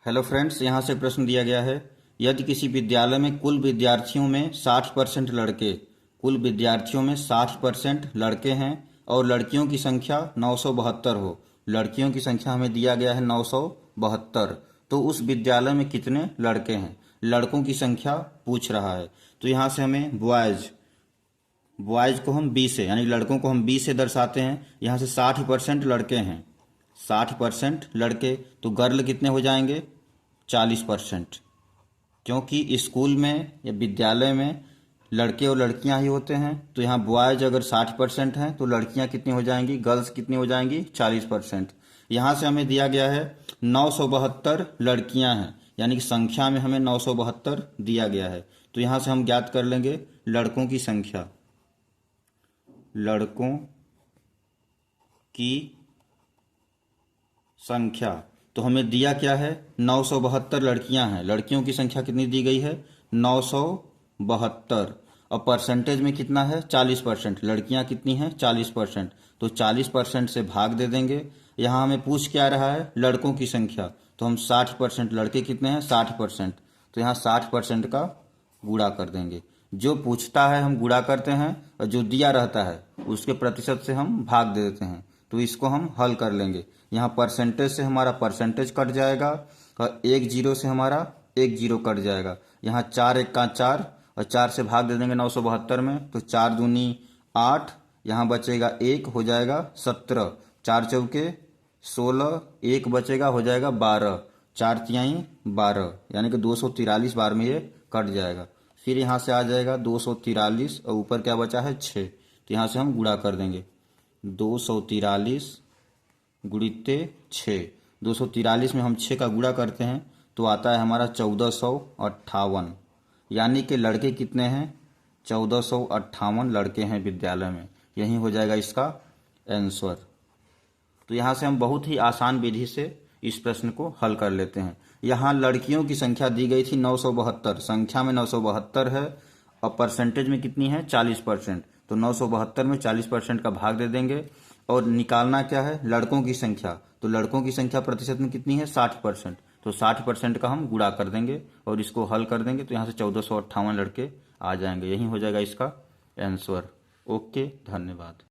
Hello friends, यहाँ से प्रश्न दिया गया है। यदि किसी विद्यालय में कुल विद्यार्थियों में 60% लड़के कुल विद्यार्थियों में 60% लड़के हैं और लड़कियों की संख्या 972 हो। लड़कियों की संख्या हमें दिया गया है 972। तो उस विद्यालय में कितने लड़के हैं? लड़कों की संख्या पूछ रहा है। तो यहाँ से हमें बॉयज़ को हम 20 से, यानी लड़कों को हम 20 से दर्शाते हैं। यहाँ से 60% लड़के हैं, 60% लड़के, तो गर्ल कितने हो जाएंगे? 40%। क्योंकि स्कूल में या विद्यालय में लड़के और लड़कियां ही होते हैं, तो यहाँ बॉयज अगर 60% हैं तो लड़कियां कितनी हो जाएंगी? गर्ल्स कितनी हो जाएंगी? 40%। यहाँ से हमें दिया गया है 972 लड़कियां हैं, यानी कि संख्या में हमें 972 दिया गया है। तो यहाँ से हम ज्ञात कर लेंगे लड़कों की संख्या। लड़कों की संख्या तो हमें दिया क्या है? 972 लड़कियां हैं। लड़कियों की संख्या कितनी दी गई है? 972। और परसेंटेज में कितना है? 40%। लड़कियां कितनी हैं? 40%। तो 40% से भाग दे देंगे। यहाँ हमें पूछ क्या रहा है? लड़कों की संख्या। तो हम 60%, लड़के कितने हैं? 60%। तो यहाँ 60% का गुणा कर देंगे। जो पूछता है हम गुणा करते हैं, और जो दिया रहता है उसके प्रतिशत से हम भाग दे देते हैं। तो इसको हम हल कर लेंगे। यहाँ परसेंटेज से हमारा परसेंटेज कट जाएगा और एक जीरो से हमारा एक जीरो कट जाएगा। यहाँ 4 एक का 4 और 4 से भाग दे देंगे 972 में, तो 4 दूनी 8, यहाँ बचेगा 1, हो जाएगा 17, 4 चौके 16, 1 बचेगा, हो जाएगा 12, 4 तिहाई 12, यानी कि 243 बार में ये कट जाएगा। फिर यहाँ से आ जाएगा 243 और ऊपर क्या बचा है? 6। तो यहाँ से हम गुणा कर देंगे। 243 गुणित 6, 243 में हम 6 का गुणा करते हैं तो आता है हमारा 1458। यानी कि लड़के कितने हैं? 1458 लड़के हैं विद्यालय में। यही हो जाएगा इसका आंसर। तो यहाँ से हम बहुत ही आसान विधि से इस प्रश्न को हल कर लेते हैं। यहाँ लड़कियों की संख्या दी गई थी 972, संख्या में 972 है और परसेंटेज में कितनी है? 40%। तो 972 में 40% का भाग दे देंगे और निकालना क्या है? लड़कों की संख्या। तो लड़कों की संख्या प्रतिशत में कितनी है? 60%। तो 60% का हम गुणा कर देंगे और इसको हल कर देंगे, तो यहाँ से 1458 लड़के आ जाएंगे। यही हो जाएगा इसका आंसर। ओके, धन्यवाद।